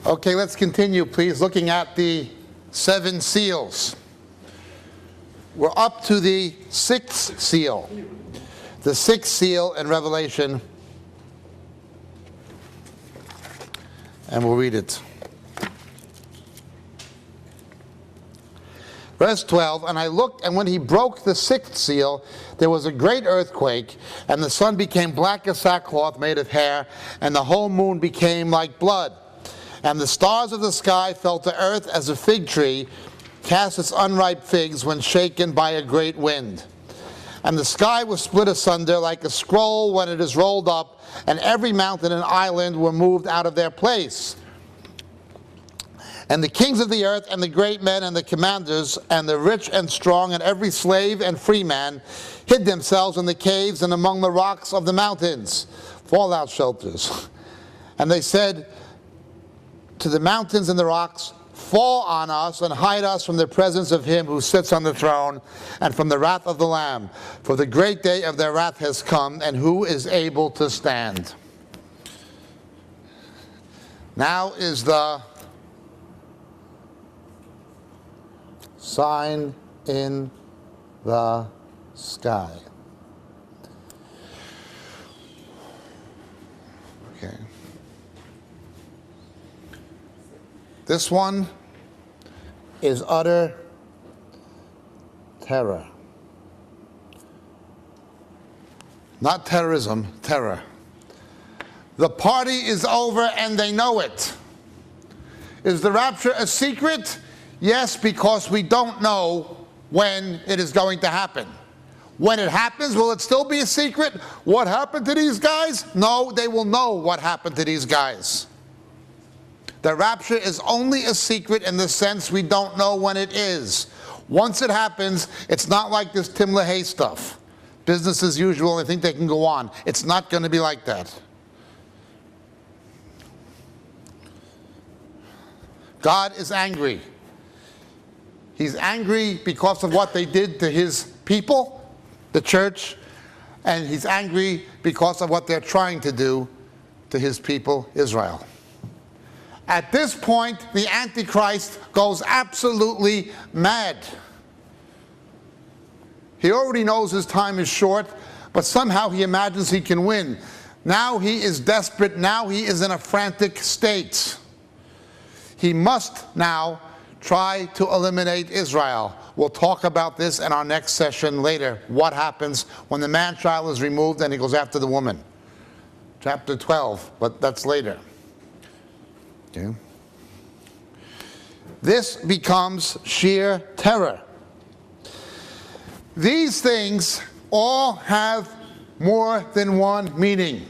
Okay, let's continue, please, looking at the 7 seals. We're up to the 6th seal. The 6th seal in Revelation. And we'll read it. Verse 12, and I looked, and when he broke the 6th seal, there was a great earthquake, and the sun became black as sackcloth made of hair, and the whole moon became like blood. And the stars of the sky fell to earth as a fig tree casts its unripe figs when shaken by a great wind. And the sky was split asunder like a scroll when it is rolled up, and every mountain and island were moved out of their place. And the kings of the earth, and the great men, and the commanders, and the rich and strong, and every slave and free man, hid themselves in the caves and among the rocks of the mountains, fallout shelters. And they said to the mountains and the rocks, fall on us and hide us from the presence of him who sits on the throne and from the wrath of the Lamb. For the great day of their wrath has come, and who is able to stand? Now is the sign in the sky. Okay. This one is utter terror. Not terrorism, terror. The party is over and they know it. Is the rapture a secret? Yes, because we don't know when it is going to happen. When it happens, will it still be a secret? What happened to these guys? No, they will know what happened to these guys. The rapture is only a secret in the sense we don't know when it is. Once it happens, it's not like this Tim LaHaye stuff. Business as usual, they think they can go on. It's not going to be like that. God is angry. He's angry because of what they did to his people, the church, and he's angry because of what they're trying to do to his people, Israel. At this point, the Antichrist goes absolutely mad. He already knows his time is short, but somehow he imagines he can win. Now he is desperate. Now he is in a frantic state. He must now try to eliminate Israel. We'll talk about this in our next session later. What happens when the man-child is removed and he goes after the woman. Chapter 12, but that's later. Okay. This becomes sheer terror. These things all have more than one meaning.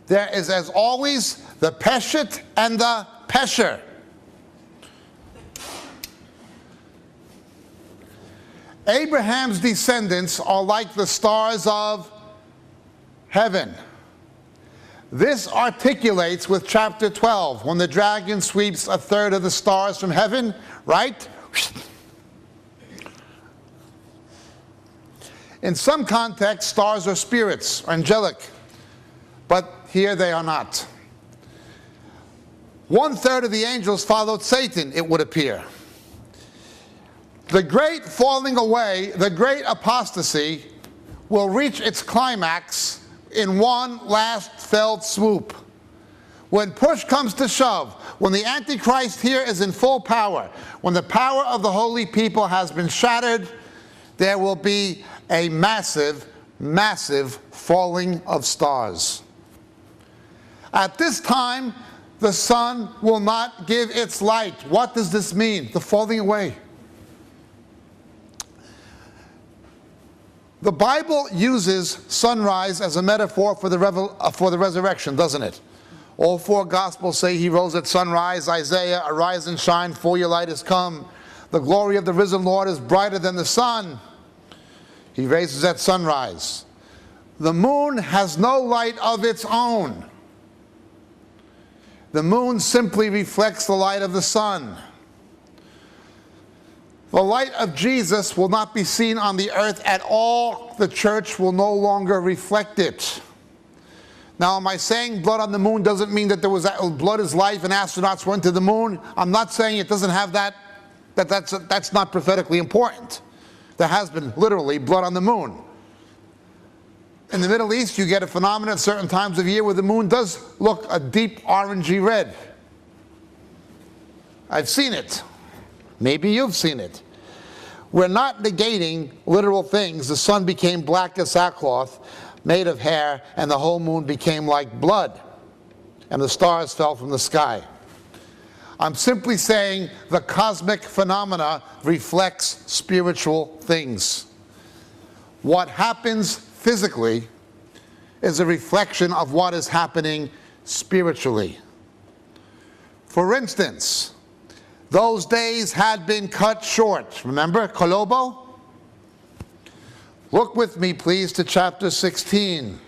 There is, as always, the Peshet and the Pesher. Abraham's descendants are like the stars of heaven. This articulates with chapter 12, when the dragon sweeps a third of the stars from heaven, right? In some contexts, stars are spirits, or angelic, but here they are not. 1/3 of the angels followed Satan, it would appear. The great falling away, the great apostasy, will reach its climax in one last fell swoop. When push comes to shove, when the Antichrist here is in full power, when the power of the holy people has been shattered, there will be a massive, massive falling of stars. At this time, the sun will not give its light. What does this mean? The falling away. The Bible uses sunrise as a metaphor for the resurrection, doesn't it? All 4 Gospels say he rose at sunrise. Isaiah, arise and shine, for your light has come. The glory of the risen Lord is brighter than the sun. He raises at sunrise. The moon has no light of its own. The moon simply reflects the light of the sun. The light of Jesus will not be seen on the earth at all. The church will no longer reflect it. Now, am I saying blood on the moon doesn't mean that there was blood is life and astronauts went to the moon? I'm not saying it doesn't have that's not prophetically important. There has been literally blood on the moon. In the Middle East, you get a phenomenon at certain times of year where the moon does look a deep orangey red. I've seen it. Maybe you've seen it. We're not negating literal things. The sun became black as sackcloth, made of hair, and the whole moon became like blood, and the stars fell from the sky. I'm simply saying the cosmic phenomena reflects spiritual things. What happens physically is a reflection of what is happening spiritually. For instance, those days had been cut short. Remember, Kolobo? Look with me, please, to chapter 16.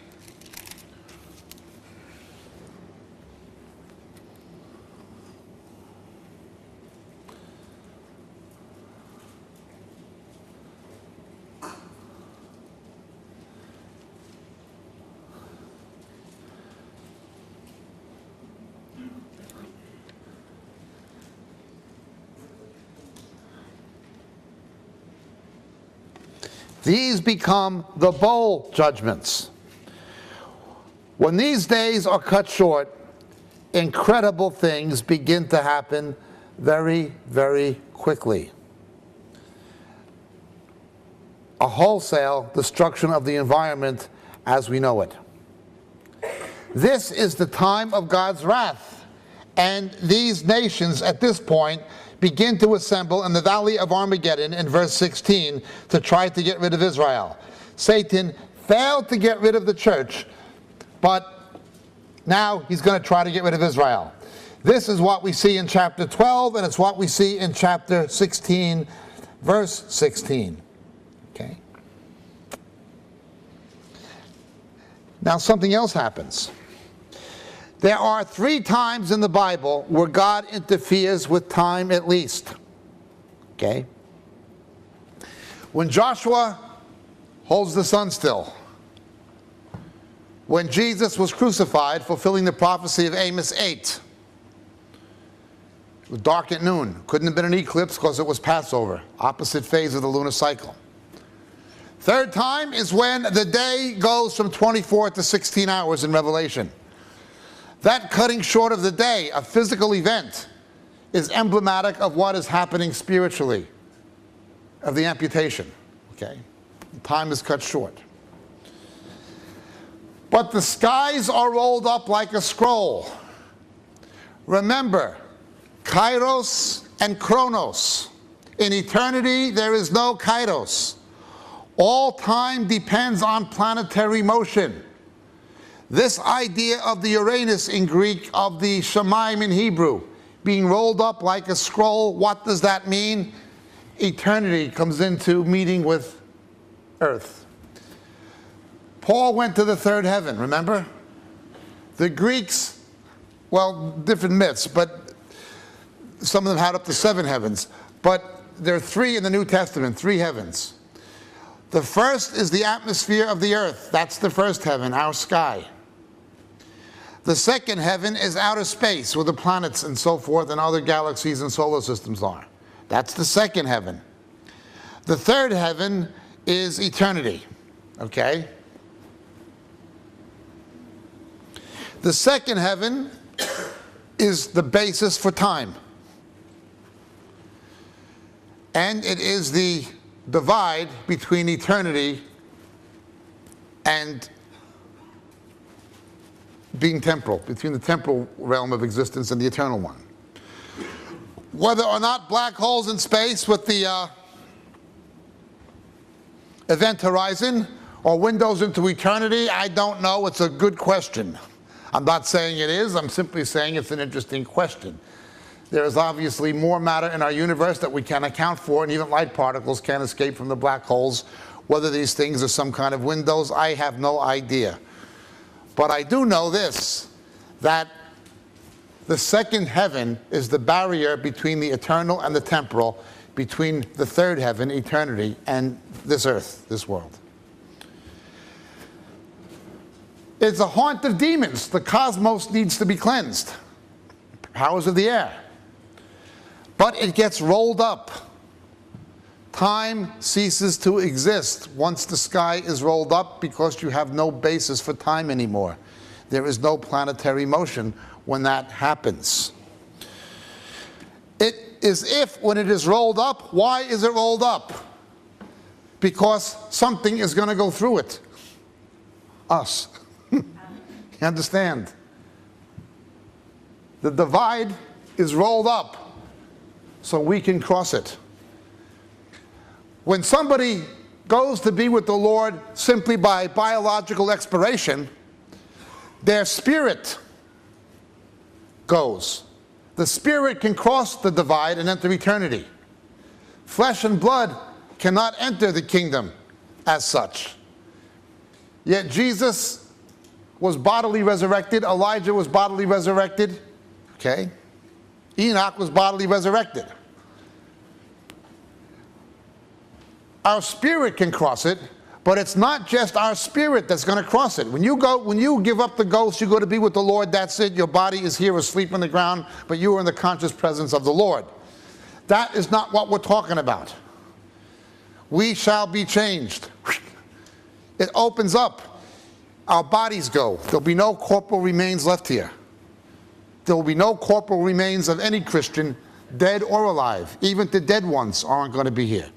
These become the bowl judgments. When these days are cut short, incredible things begin to happen very, very quickly. A wholesale destruction of the environment as we know it. This is the time of God's wrath, and these nations at this point begin to assemble in the Valley of Armageddon in verse 16 to try to get rid of Israel. Satan failed to get rid of the church, but now he's going to try to get rid of Israel. This is what we see in chapter 12, and it's what we see in chapter 16, verse 16. Okay. Now something else happens. There are 3 times in the Bible where God interferes with time at least. Okay? When Joshua holds the sun still. When Jesus was crucified, fulfilling the prophecy of Amos 8. It was dark at noon. Couldn't have been an eclipse because it was Passover. Opposite phase of the lunar cycle. 3rd time is when the day goes from 24 to 16 hours in Revelation. That cutting short of the day, a physical event, is emblematic of what is happening spiritually, of the amputation. Okay? Time is cut short. But the skies are rolled up like a scroll. Remember, Kairos and Chronos. In eternity, there is no Kairos. All time depends on planetary motion. This idea of the Uranus in Greek, of the Shemaim in Hebrew, being rolled up like a scroll, what does that mean? Eternity comes into meeting with earth. Paul went to the 3rd heaven, remember? The Greeks, well, different myths, but some of them had up to 7 heavens. But there are 3 in the New Testament, 3 heavens. The first is the atmosphere of the earth. That's the 1st heaven, our sky. The 2nd heaven is outer space, where the planets and so forth and other galaxies and solar systems are. That's the 2nd heaven. The 3rd heaven is eternity. Okay? The 2nd heaven is the basis for time. And it is the divide between eternity and being temporal, between the temporal realm of existence and the eternal one. Whether or not black holes in space with the event horizon or windows into eternity, I don't know. It's a good question. I'm not saying it is. I'm simply saying it's an interesting question. There is obviously more matter in our universe that we can account for, and even light particles can't escape from the black holes. Whether these things are some kind of windows, I have no idea. But I do know this, that the 2nd heaven is the barrier between the eternal and the temporal, between the 3rd heaven, eternity, and this earth, this world. It's a haunt of demons. The cosmos needs to be cleansed. Powers of the air. But it gets rolled up. Time ceases to exist once the sky is rolled up because you have no basis for time anymore. There is no planetary motion when that happens. It is if, when it is rolled up, why is it rolled up? Because something is going to go through it. Us. You understand? The divide is rolled up so we can cross it. When somebody goes to be with the Lord simply by biological expiration, their spirit goes. The spirit can cross the divide and enter eternity. Flesh and blood cannot enter the kingdom as such. Yet Jesus was bodily resurrected. Elijah was bodily resurrected. Okay? Enoch was bodily resurrected. Our spirit can cross it, but it's not just our spirit that's going to cross it. When you give up the ghost, you go to be with the Lord, that's it. Your body is here asleep on the ground, but you are in the conscious presence of the Lord. That is not what we're talking about. We shall be changed. It opens up. Our bodies go. There'll be no corporal remains left here. There will be no corporal remains of any Christian, dead or alive. Even the dead ones aren't going to be here.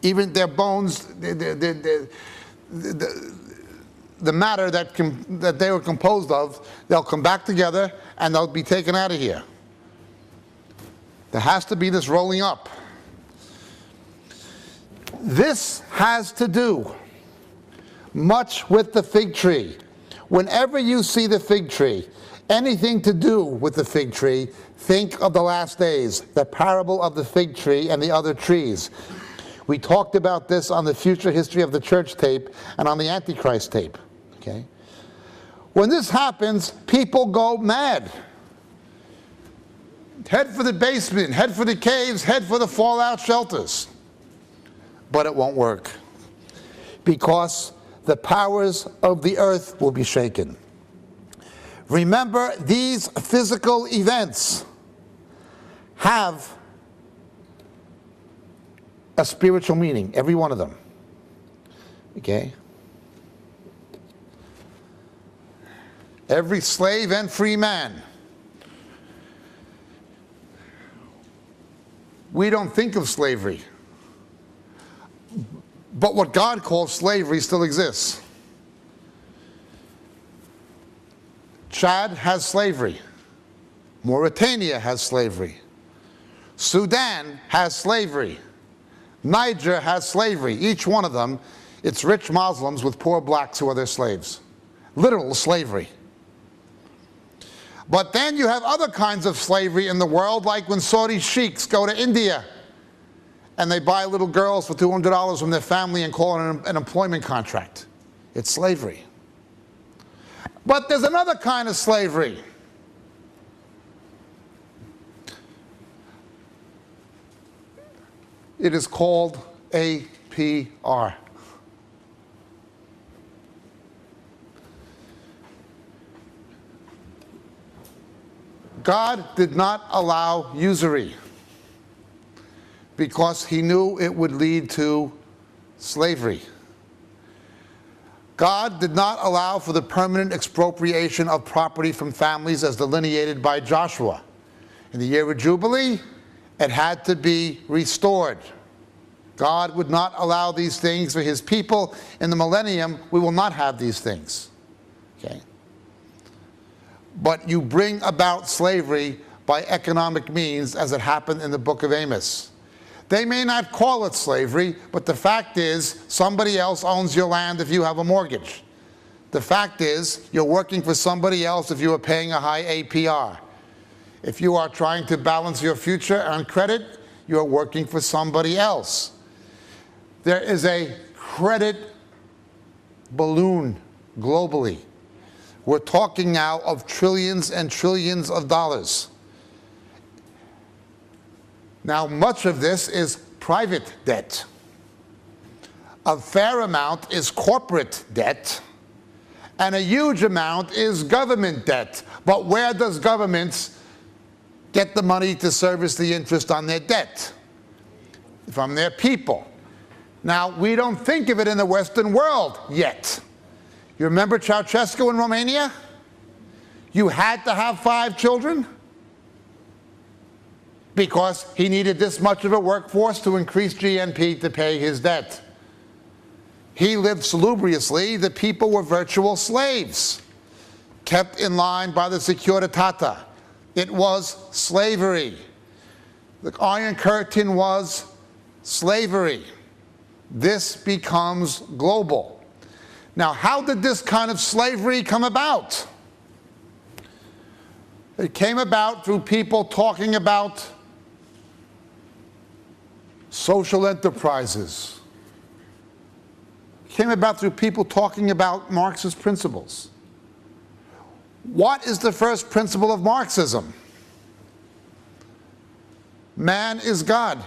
Even their bones, the matter that they were composed of, they'll come back together and they'll be taken out of here. There has to be this rolling up. This has to do much with the fig tree. Whenever you see the fig tree, anything to do with the fig tree, think of the last days, the parable of the fig tree and the other trees. We talked about this on the Future History of the Church tape and on the Antichrist tape. Okay? When this happens, people go mad. Head for the basement, head for the caves, head for the fallout shelters. But it won't work. Because the powers of the earth will be shaken. Remember, these physical events have a spiritual meaning, every one of them. Okay? Every slave and free man. We don't think of slavery. But what God calls slavery still exists. Chad has slavery. Mauritania has slavery. Sudan has slavery. Niger has slavery. Each one of them, it's rich Muslims with poor blacks who are their slaves. Literal slavery. But then you have other kinds of slavery in the world, like when Saudi sheiks go to India and they buy little girls for $200 from their family and call it an employment contract. It's slavery. But there's another kind of slavery. It is called APR. God did not allow usury because he knew it would lead to slavery. God did not allow for the permanent expropriation of property from families as delineated by Joshua. In the year of Jubilee, it had to be restored. God would not allow these things for his people. In the millennium, we will not have these things. Okay? But you bring about slavery by economic means, as it happened in the book of Amos. They may not call it slavery, but the fact is somebody else owns your land if you have a mortgage. The fact is you're working for somebody else if you are paying a high APR. If you are trying to balance your future on credit, you're working for somebody else. There is a credit balloon globally. We're talking now of trillions and trillions of dollars. Now, much of this is private debt. A fair amount is corporate debt, and a huge amount is government debt. But where does governments get the money to service the interest on their debt? From their people. Now, we don't think of it in the Western world yet. You remember Ceausescu in Romania? You had to have 5 children because he needed this much of a workforce to increase GNP to pay his debt. He lived salubriously. The people were virtual slaves, kept in line by the Securitata. It was slavery. The Iron Curtain was slavery. This becomes global. Now, how did this kind of slavery come about? It came about through people talking about social enterprises. It came about through people talking about Marxist principles. What is the first principle of Marxism? Man is God.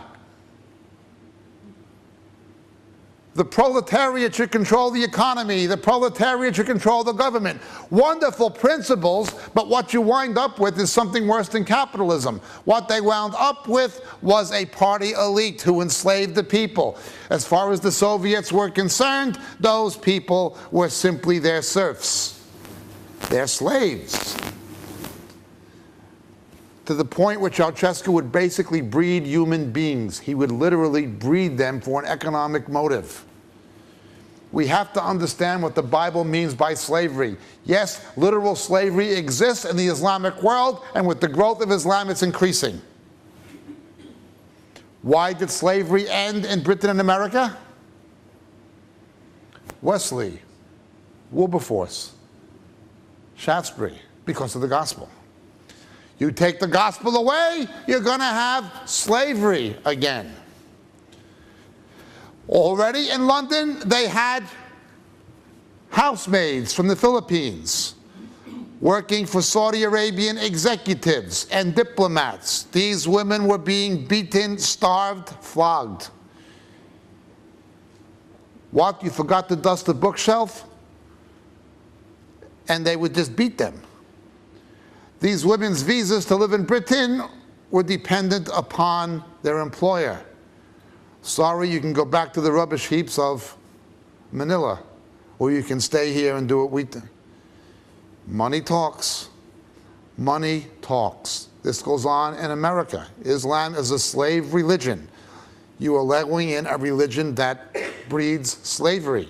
The proletariat should control the economy. The proletariat should control the government. Wonderful principles, but what you wind up with is something worse than capitalism. What they wound up with was a party elite who enslaved the people. As far as the Soviets were concerned, those people were simply their serfs, their slaves. To the point where Ceausescu would basically breed human beings. He would literally breed them for an economic motive. We have to understand what the Bible means by slavery. Yes, literal slavery exists in the Islamic world, and with the growth of Islam, it's increasing. Why did slavery end in Britain and America? Wesley, Wilberforce, Shaftesbury, because of the gospel. You take the gospel away, you're going to have slavery again. Already in London, they had housemaids from the Philippines working for Saudi Arabian executives and diplomats. These women were being beaten, starved, flogged. What? You forgot to dust the bookshelf? And they would just beat them. These women's visas to live in Britain were dependent upon their employer. Sorry, you can go back to the rubbish heaps of Manila, or you can stay here and do what we do. Money talks. Money talks. This goes on in America. Islam is a slave religion. You are allowing in a religion that breeds slavery.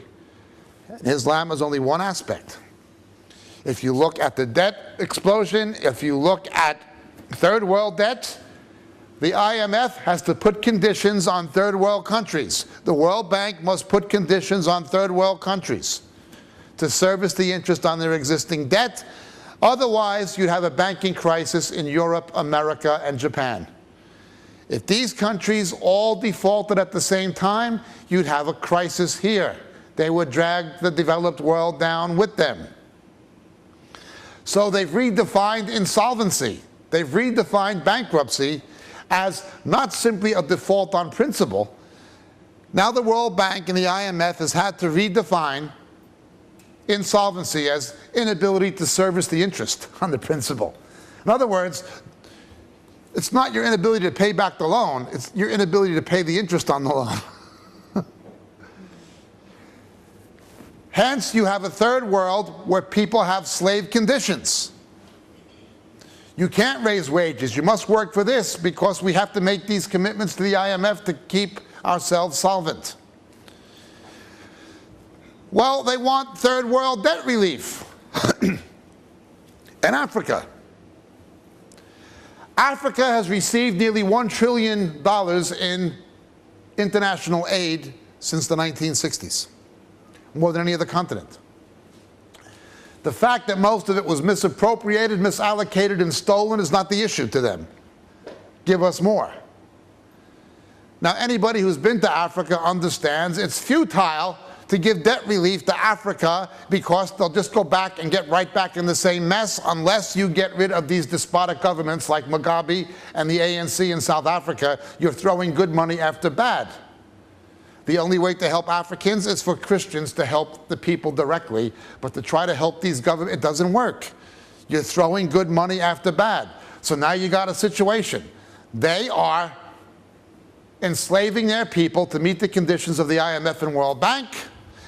Islam is only one aspect. If you look at the debt explosion, if you look at third world debt, the IMF has to put conditions on third world countries. The World Bank must put conditions on third world countries to service the interest on their existing debt. Otherwise, you'd have a banking crisis in Europe, America, and Japan. If these countries all defaulted at the same time, you'd have a crisis here. They would drag the developed world down with them. So they've redefined insolvency. They've redefined bankruptcy as not simply a default on principle. Now the World Bank and the IMF has had to redefine insolvency as inability to service the interest on the principle. In other words, it's not your inability to pay back the loan, it's your inability to pay the interest on the loan. Hence, you have a third world where people have slave conditions. You can't raise wages. You must work for this because we have to make these commitments to the IMF to keep ourselves solvent. Well, they want third world debt relief. In Africa. Africa has received nearly $1 trillion in international aid since the 1960s, more than any other continent. The fact that most of it was misappropriated, misallocated, and stolen is not the issue to them. Give us more. Now, anybody who's been to Africa understands it's futile to give debt relief to Africa because they'll just go back and get right back in the same mess unless you get rid of these despotic governments like Mugabe and the ANC in South Africa. You're throwing good money after bad. The only way to help Africans is for Christians to help the people directly, but to try to help these governments, it doesn't work. You're throwing good money after bad. So now you got a situation. They are enslaving their people to meet the conditions of the IMF and World Bank.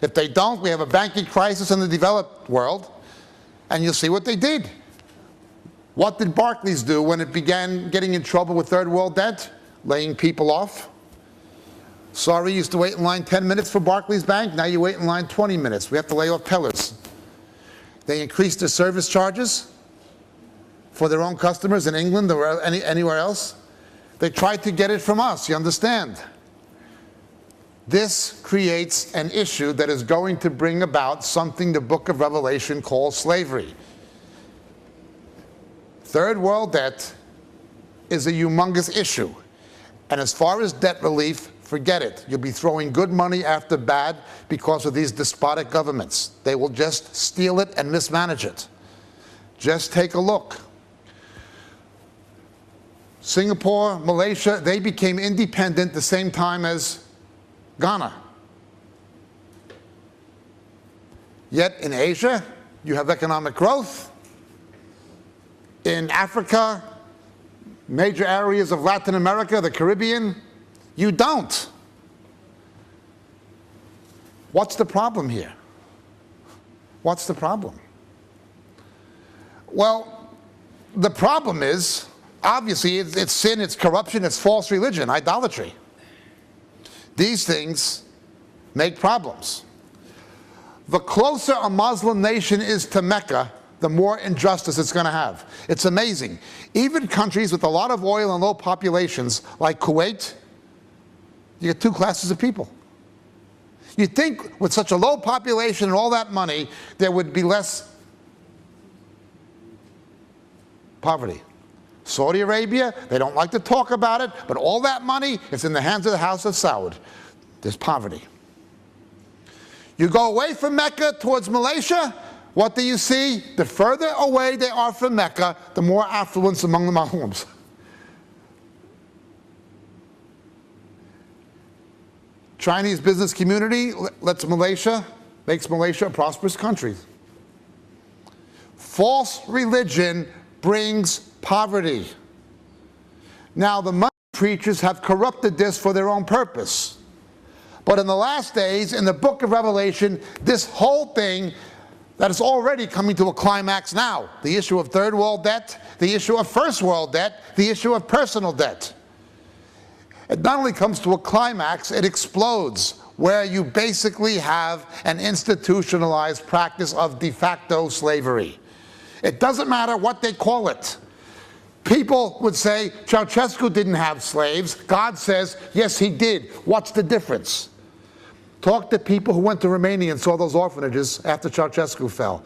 If they don't, we have a banking crisis in the developed world, and you'll see what they did. What did Barclays do when it began getting in trouble with third world debt? Laying people off. Sorry, you used to wait in line 10 minutes for Barclays Bank. Now you wait in line 20 minutes. We have to lay off tellers. They increased their service charges for their own customers in England or anywhere else. They tried to get it from us, you understand? This creates an issue that is going to bring about something the book of Revelation calls slavery. Third world debt is a humongous issue. And as far as debt relief, forget it. You'll be throwing good money after bad because of these despotic governments. They will just steal it and mismanage it. Just take a look. Singapore, Malaysia, they became independent the same time as Ghana. Yet in Asia, you have economic growth. In Africa, major areas of Latin America, the Caribbean, you don't. What's the problem here? What's the problem? Well, the problem is, obviously, it's sin, it's corruption, it's false religion, idolatry. These things make problems. The closer a Muslim nation is to Mecca, the more injustice it's going to have. It's amazing. Even countries with a lot of oil and low populations, like Kuwait, you get two classes of people. You'd think with such a low population and all that money, there would be less poverty. Saudi Arabia, they don't like to talk about it, but all that money is in the hands of the House of Saud. There's poverty. You go away from Mecca towards Malaysia, what do you see? The further away they are from Mecca, the more affluence among the Muslims. Chinese business community makes Malaysia a prosperous country. False religion brings poverty. Now, the money preachers have corrupted this for their own purpose. But in the last days, in the book of Revelation, this whole thing that is already coming to a climax now, the issue of third world debt, the issue of first world debt, the issue of personal debt. It not only comes to a climax, it explodes, where you basically have an institutionalized practice of de facto slavery. It doesn't matter what they call it. People would say, Ceausescu didn't have slaves. God says, yes, he did. What's the difference? Talk to people who went to Romania and saw those orphanages after Ceausescu fell.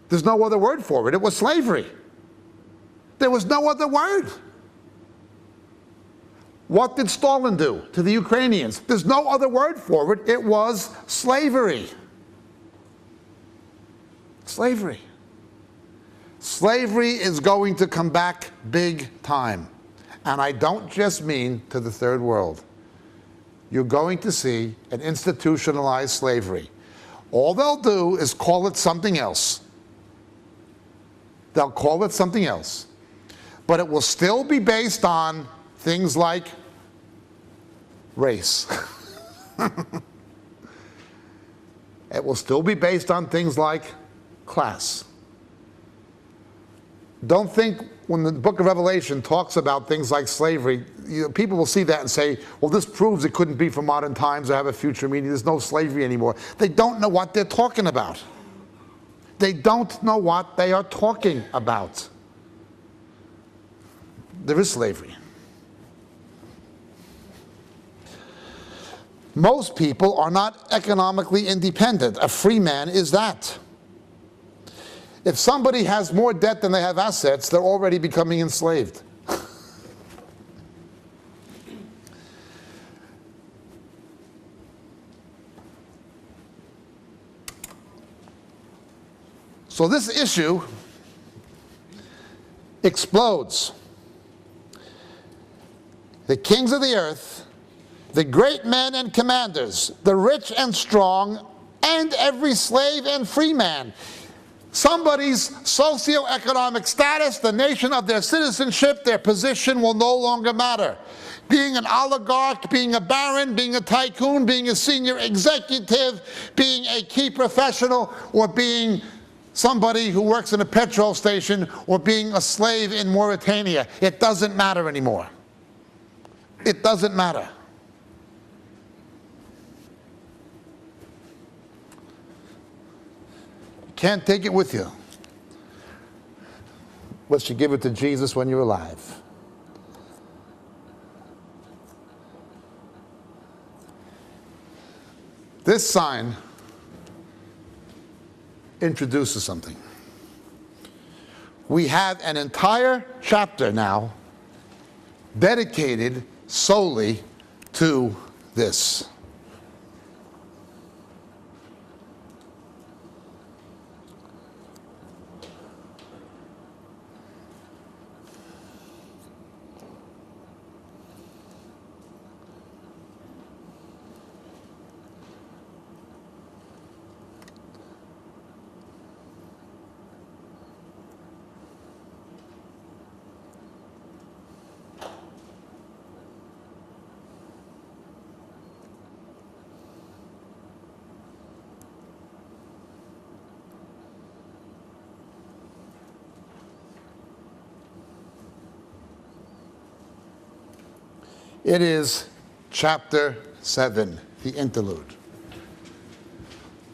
There's no other word for it. It was slavery. There was no other word. What did Stalin do to the Ukrainians? There's no other word for it. It was slavery. Slavery. Slavery is going to come back big time. And I don't just mean to the third world. You're going to see an institutionalized slavery. All they'll do is call it something else. They'll call it something else. But it will still be based on things like race. It will still be based on things like class. Don't think when the book of Revelation talks about things like slavery, people will see that and say, well, this proves it couldn't be for modern times or have a future meaning. There's no slavery anymore. They don't know what they're talking about. They don't know what they are talking about. There is slavery. Most people are not economically independent. A free man is that. If somebody has more debt than they have assets, they're already becoming enslaved. So this issue explodes. The kings of the earth, the great men and commanders, the rich and strong, and every slave and free man. Somebody's socioeconomic status, the nation of their citizenship, their position will no longer matter. Being an oligarch, being a baron, being a tycoon, being a senior executive, being a key professional, or being somebody who works in a petrol station, or being a slave in Mauritania. It doesn't matter anymore. It doesn't matter. You can't take it with you unless you give it to Jesus when you're alive. This sign introduces something. We have an entire chapter now dedicated solely to this. It is chapter 7, the interlude.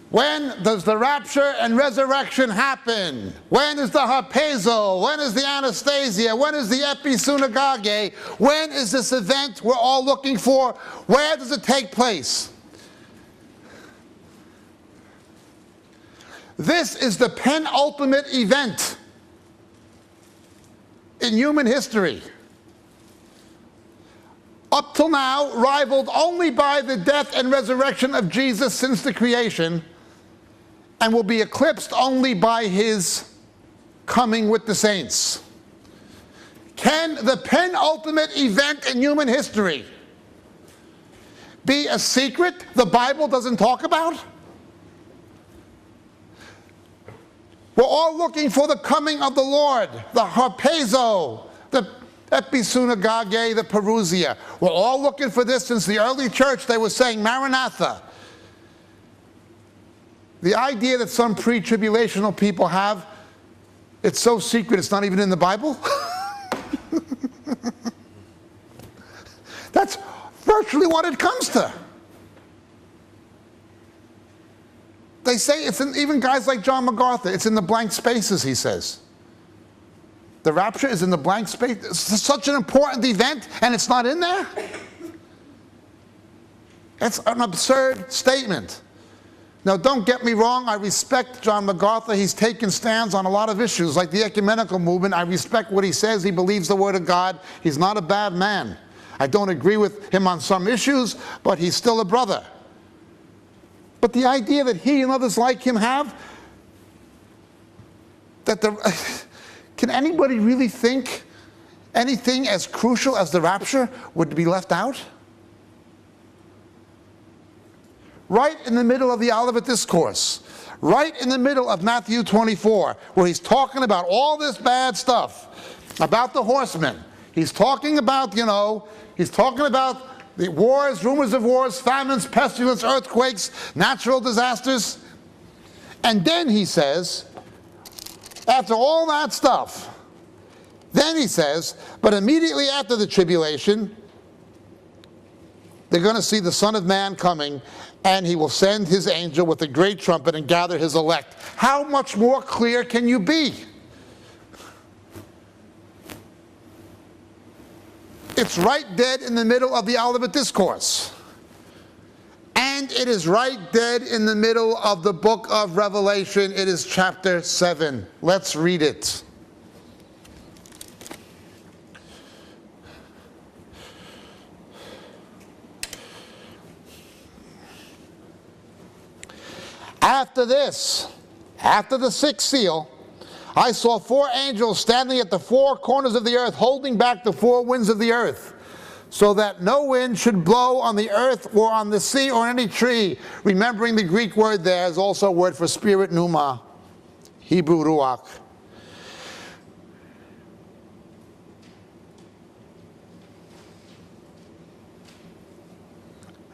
When does the rapture and resurrection happen? When is the harpazo? When is the Anastasia? When is the episynagoge? When is this event we're all looking for? Where does it take place? This is the penultimate event in human history. Up till now, rivaled only by the death and resurrection of Jesus since the creation, and will be eclipsed only by his coming with the saints. Can the penultimate event in human history be a secret the Bible doesn't talk about? We're all looking for the coming of the Lord, the harpazo, the episynagoge, the parousia. We're all looking for this since the early church. They were saying Maranatha. The idea that some pre-tribulational people have, it's so secret it's not even in the Bible. That's virtually what it comes to. They say it's in, even guys like John MacArthur, it's in the blank spaces, he says. The rapture is in the blank space. It's such an important event, and it's not in there? It's an absurd statement. Now, don't get me wrong. I respect John MacArthur. He's taken stands on a lot of issues, like the ecumenical movement. I respect what he says. He believes the Word of God. He's not a bad man. I don't agree with him on some issues, but he's still a brother. But the idea that he and others like him have, that the... Can anybody really think anything as crucial as the rapture would be left out? Right in the middle of the Olivet Discourse, right in the middle of Matthew 24, where he's talking about all this bad stuff, about the horsemen. He's talking about, he's talking about the wars, rumors of wars, famines, pestilence, earthquakes, natural disasters. And then he says, after all that stuff, then he says, but immediately after the tribulation, they're going to see the Son of Man coming, and he will send his angel with a great trumpet and gather his elect. How much more clear can you be? It's right dead in the middle of the Olivet Discourse. And it is right dead in the middle of the book of Revelation. It is chapter 7. Let's read it. After this, after the sixth seal, I saw 4 angels standing at the 4 corners of the earth, holding back the 4 winds of the earth, so that no wind should blow on the earth or on the sea or any tree. Remembering the Greek word there is also a word for spirit, pneuma, Hebrew ruach.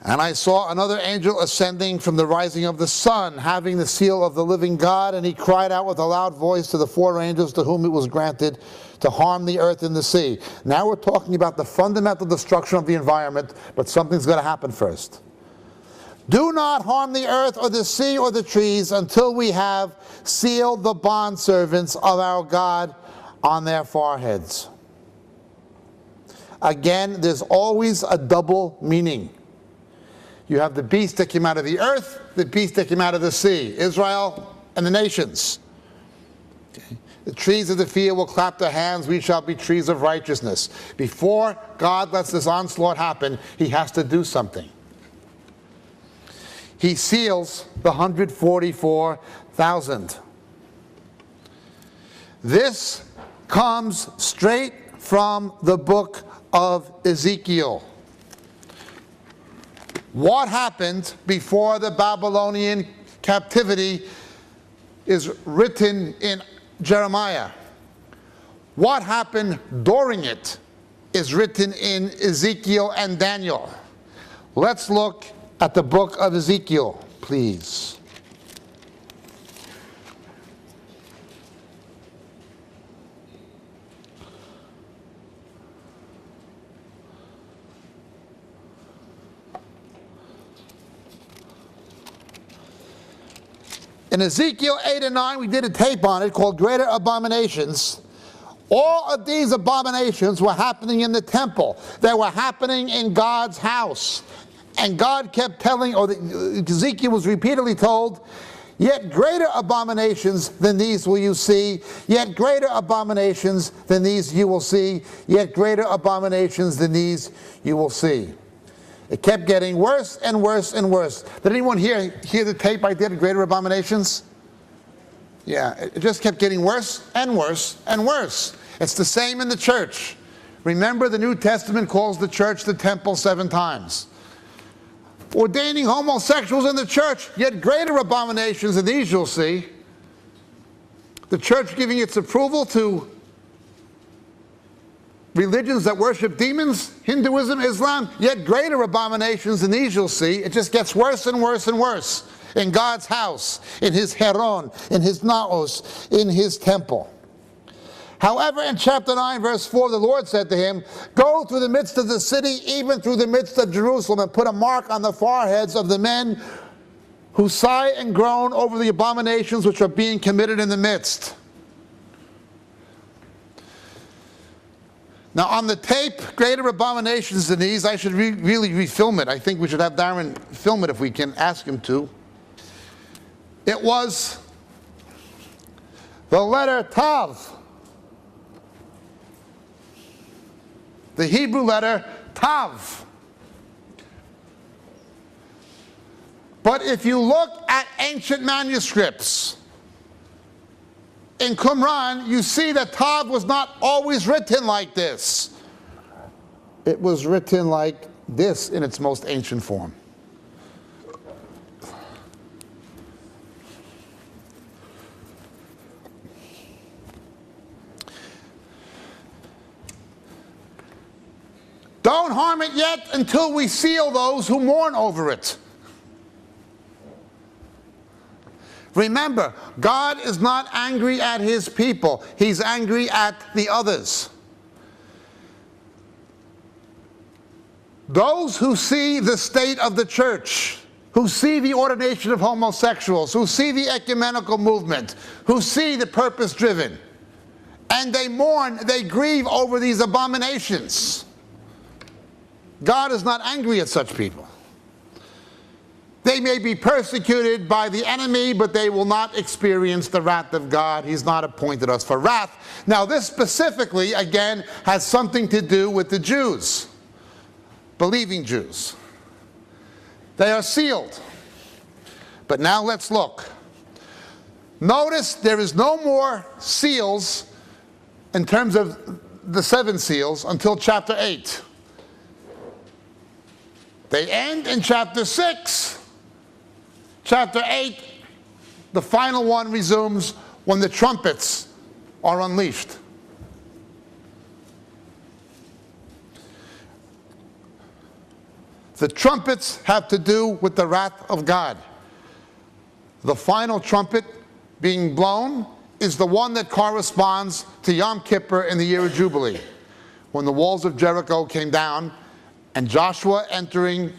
And I saw another angel ascending from the rising of the sun, having the seal of the living God, and he cried out with a loud voice to the four angels to whom it was granted to harm the earth and the sea. Now we're talking about the fundamental destruction of the environment, but something's going to happen first. Do not harm the earth or the sea or the trees until we have sealed the bondservants of our God on their foreheads. Again, there's always a double meaning. You have the beast that came out of the earth, the beast that came out of the sea, Israel and the nations. Okay. The trees of the field will clap their hands, we shall be trees of righteousness. Before God lets this onslaught happen, he has to do something. He seals the 144,000. This comes straight from the book of Ezekiel. What happened before the Babylonian captivity is written in Jeremiah. What happened during it is written in Ezekiel and Daniel. Let's look at the book of Ezekiel, please. In Ezekiel 8 and 9, we did a tape on it called Greater Abominations. All of these abominations were happening in the temple. They were happening in God's house. And God kept telling, or Ezekiel was repeatedly told, yet greater abominations than these will you see, yet greater abominations than these you will see, yet greater abominations than these you will see. It kept getting worse and worse and worse. Did anyone hear the tape I did, Greater Abominations? Yeah, it just kept getting worse and worse and worse. It's the same in the church. Remember, the New Testament calls the church the temple 7 times. Ordaining homosexuals in the church, yet greater abominations than these you'll see. The church giving its approval to religions that worship demons, Hinduism, Islam, yet greater abominations than these you'll see. It just gets worse and worse and worse in God's house, in his Heron, in his Naos, in his temple. However, in chapter 9, verse 4, the Lord said to him, go through the midst of the city, even through the midst of Jerusalem, and put a mark on the foreheads of the men who sigh and groan over the abominations which are being committed in the midst. Now on the tape, greater abominations than these, I should really refilm it. I think we should have Darren film it if we can, ask him to. It was the letter Tav. The Hebrew letter Tav. But if you look at ancient manuscripts, in Qumran, you see that Tav was not always written like this. It was written like this in its most ancient form. Don't harm it yet until we seal those who mourn over it. Remember, God is not angry at his people. He's angry at the others. Those who see the state of the church, who see the ordination of homosexuals, who see the ecumenical movement, who see the purpose-driven, and they mourn, they grieve over these abominations. God is not angry at such people. They may be persecuted by the enemy, but they will not experience the wrath of God. He's not appointed us for wrath. Now this specifically, again, has something to do with the Jews, believing Jews. They are sealed. But now let's look. Notice there is no more seals in terms of the 7 seals until chapter 8. They end in chapter 6. Chapter 8, the final one resumes when the trumpets are unleashed. The trumpets have to do with the wrath of God. The final trumpet being blown is the one that corresponds to Yom Kippur in the year of Jubilee, when the walls of Jericho came down, and Joshua entering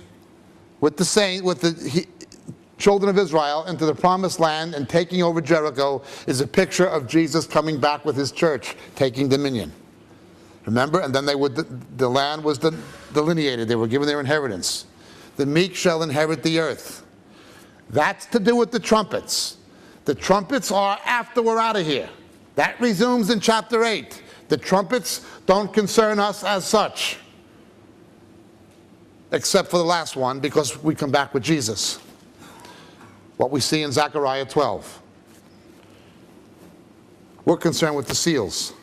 with the children of Israel into the promised land and taking over Jericho is a picture of Jesus coming back with his church, taking dominion. Remember? And then the land was delineated. They were given their inheritance. The meek shall inherit the earth. That's to do with the trumpets. The trumpets are after we're out of here. That resumes in chapter 8. The trumpets don't concern us as such, except for the last one, because we come back with Jesus. What we see in Zechariah 12. We're concerned with the seals.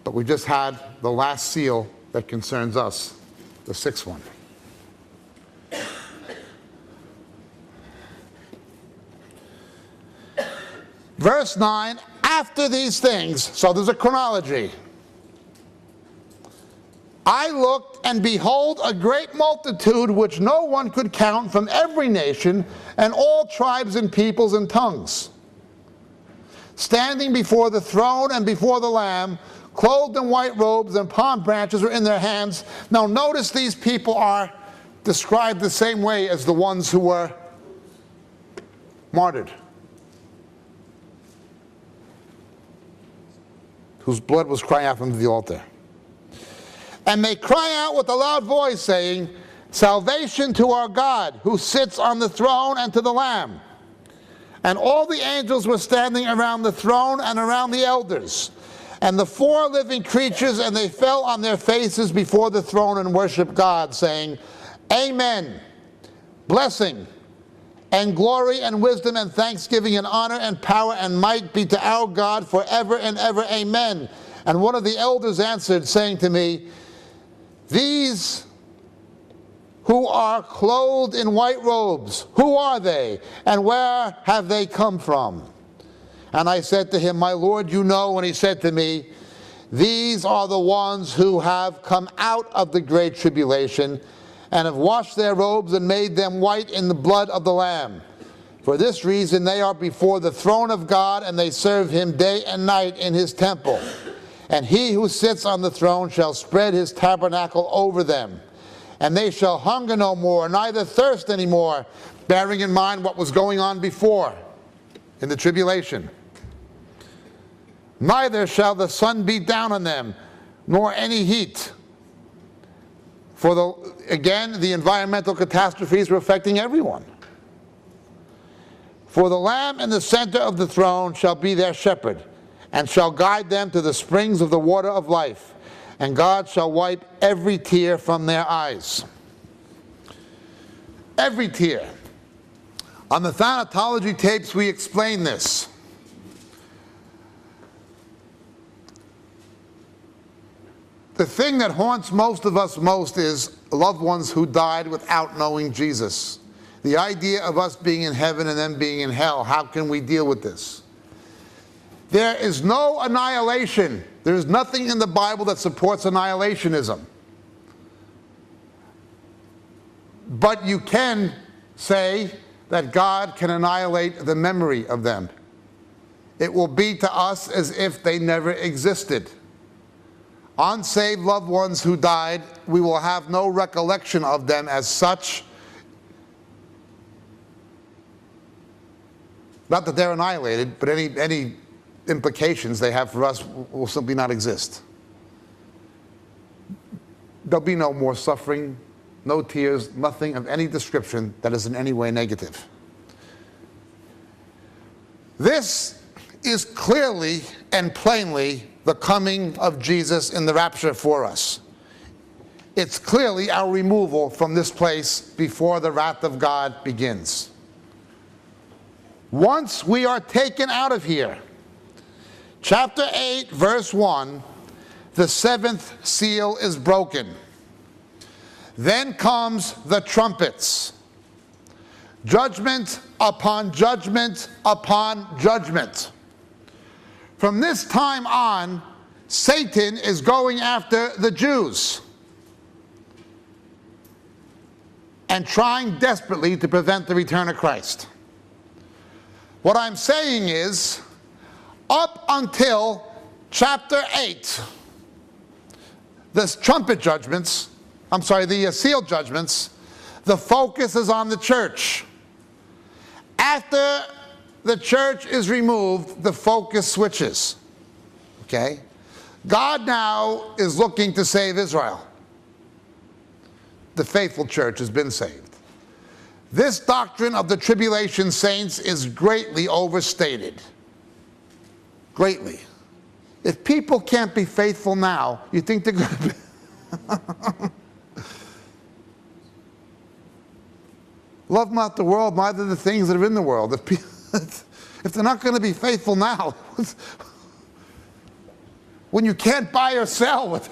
But we just had the last seal that concerns us, the sixth one. Verse 9, after these things, so there's a chronology. I looked, and behold, a great multitude which no one could count, from every nation and all tribes and peoples and tongues, standing before the throne and before the Lamb, clothed in white robes, and palm branches were in their hands. Now notice these people are described the same way as the ones who were martyred, whose blood was crying out from the altar. And they cry out with a loud voice, saying, salvation to our God, who sits on the throne, and to the Lamb. And all the angels were standing around the throne and around the elders, and the four living creatures, and they fell on their faces before the throne and worshiped God, saying, Amen. Blessing and glory and wisdom and thanksgiving and honor and power and might be to our God forever and ever. Amen. And one of the elders answered, saying to me, these who are clothed in white robes, who are they, and where have they come from? And I said to him, my Lord, you know. And he said to me, these are the ones who have come out of the great tribulation, and have washed their robes and made them white in the blood of the Lamb. For this reason they are before the throne of God, and they serve him day and night in his temple. And he who sits on the throne shall spread his tabernacle over them. And they shall hunger no more, neither thirst any more, bearing in mind what was going on before in the tribulation. Neither shall the sun beat down on them, nor any heat. For again, the environmental catastrophes were affecting everyone. For the Lamb in the center of the throne shall be their shepherd, and shall guide them to the springs of the water of life, and God shall wipe every tear from their eyes. Every tear. On the thanatology tapes we explain this. The thing that haunts most of us most is loved ones who died without knowing Jesus. The idea of us being in heaven and them being in hell, how can we deal with this? There is no annihilation. There is nothing in the Bible that supports annihilationism. But you can say that God can annihilate the memory of them. It will be to us as if they never existed. Unsaved loved ones who died, we will have no recollection of them as such. Not that they're annihilated, but any implications they have for us will simply not exist. There'll be no more suffering, no tears, nothing of any description that is in any way negative. This is clearly and plainly the coming of Jesus in the rapture for us. It's clearly our removal from this place before the wrath of God begins. Once we are taken out of here, chapter 8, verse 1, the seventh seal is broken. Then comes the trumpets. Judgment upon judgment upon judgment. From this time on, Satan is going after the Jews and trying desperately to prevent the return of Christ. What I'm saying is, up until chapter 8, the trumpet judgments, the seal judgments, the focus is on the church. After the church is removed, the focus switches. Okay? God now is looking to save Israel. The faithful church has been saved. This doctrine of the tribulation saints is greatly overstated. Greatly. If people can't be faithful now, you think they're going to be... Love not the world, neither the things that are in the world. If they're not going to be faithful now, when you can't buy or sell.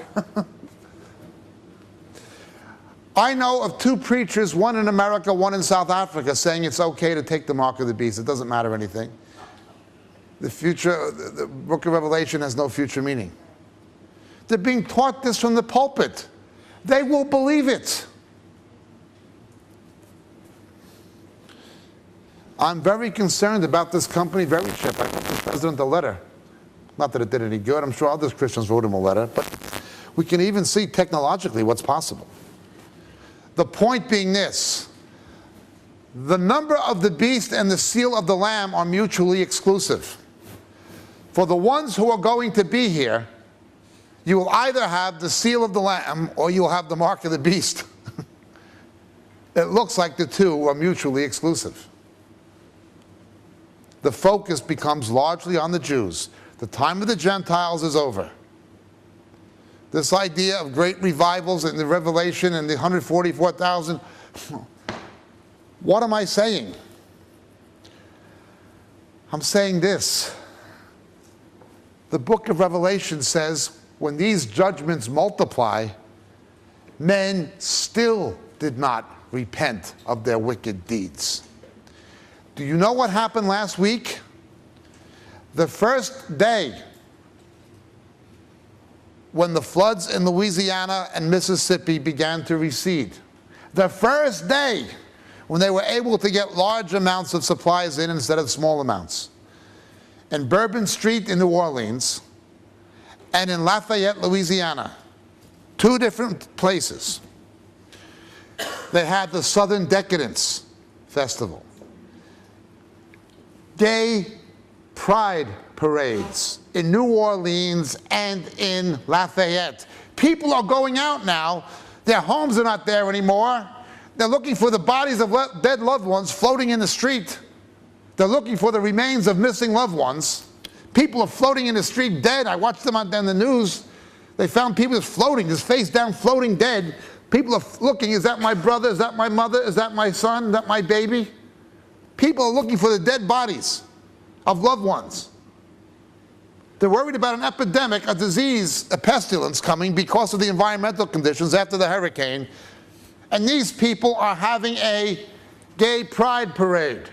I know of two preachers, one in America, one in South Africa, saying it's okay to take the mark of the beast. It doesn't matter anything. The future, the book of Revelation has no future meaning. They're being taught this from the pulpit. They will believe it. I'm very concerned about this company, Verichip. I wrote the president a letter. Not that it did any good. I'm sure other Christians wrote him a letter. But we can even see technologically what's possible. The point being this. The number of the beast and the seal of the Lamb are mutually exclusive. For the ones who are going to be here, you will either have the seal of the Lamb or you'll have the mark of the beast. It looks like the two are mutually exclusive. The focus becomes largely on the Jews. The time of the Gentiles is over. This idea of great revivals in the Revelation and the 144,000, what am I saying? I'm saying this. The book of Revelation says when these judgments multiply, men still did not repent of their wicked deeds. Do you know what happened last week? The first day when the floods in Louisiana and Mississippi began to recede. The first day when they were able to get large amounts of supplies in instead of small amounts. In Bourbon Street in New Orleans and in Lafayette, Louisiana, two different places, they had the Southern Decadence Festival. Gay pride parades in New Orleans and in Lafayette. People are going out now. Their homes are not there anymore. They're looking for the bodies of dead loved ones floating in the street. They're looking for the remains of missing loved ones. People are floating in the street dead. I watched them on the news. They found people just floating, just face down, floating dead. People are looking, is that my brother? Is that my mother? Is that my son? Is that my baby? People are looking for the dead bodies of loved ones. They're worried about an epidemic, a disease, a pestilence coming because of the environmental conditions after the hurricane. And these people are having a gay pride parade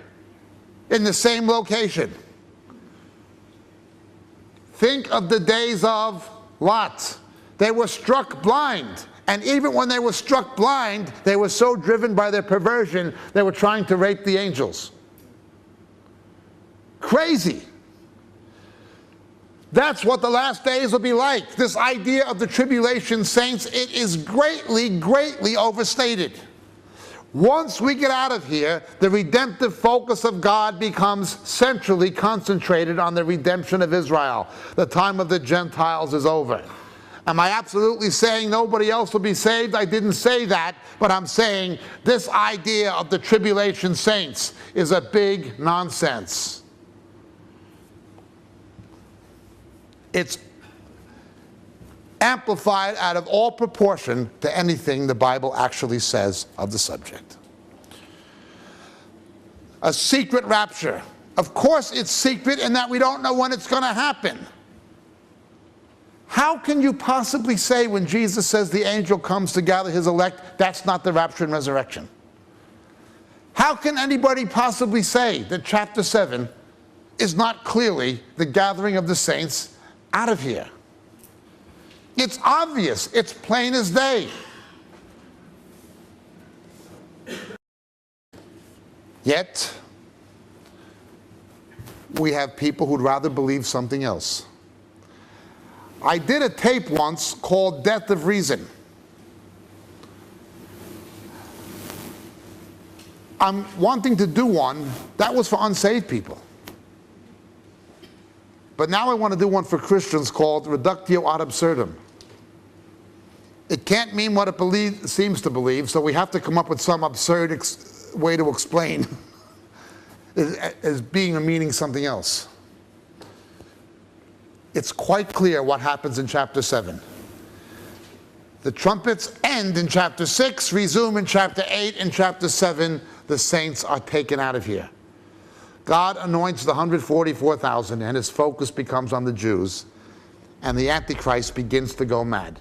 in the same location. Think of the days of Lot. They were struck blind. And even when they were struck blind, they were so driven by their perversion, they were trying to rape the angels. Crazy. That's what the last days will be like. This idea of the tribulation saints, it is greatly, greatly overstated. Once we get out of here, the redemptive focus of God becomes centrally concentrated on the redemption of Israel. The time of the Gentiles is over. Am I absolutely saying nobody else will be saved? I didn't say that, but I'm saying this idea of the tribulation saints is a big nonsense. It's amplified out of all proportion to anything the Bible actually says of the subject. A secret rapture. Of course it's secret in that we don't know when it's going to happen. How can you possibly say when Jesus says the angel comes to gather his elect, that's not the rapture and resurrection? How can anybody possibly say that chapter 7 is not clearly the gathering of the saints out of here? It's obvious. It's plain as day. Yet, we have people who'd rather believe something else. I did a tape once called Death of Reason. I'm wanting to do one that was for unsaved people. But now I want to do one for Christians called Reductio ad absurdum. It can't mean what it seems to believe, so we have to come up with some absurd way to explain as being or meaning something else. It's quite clear what happens in chapter 7. The trumpets end in chapter 6, resume in chapter 8. In chapter 7, the saints are taken out of here. God anoints the 144,000, and his focus becomes on the Jews, and the Antichrist begins to go mad.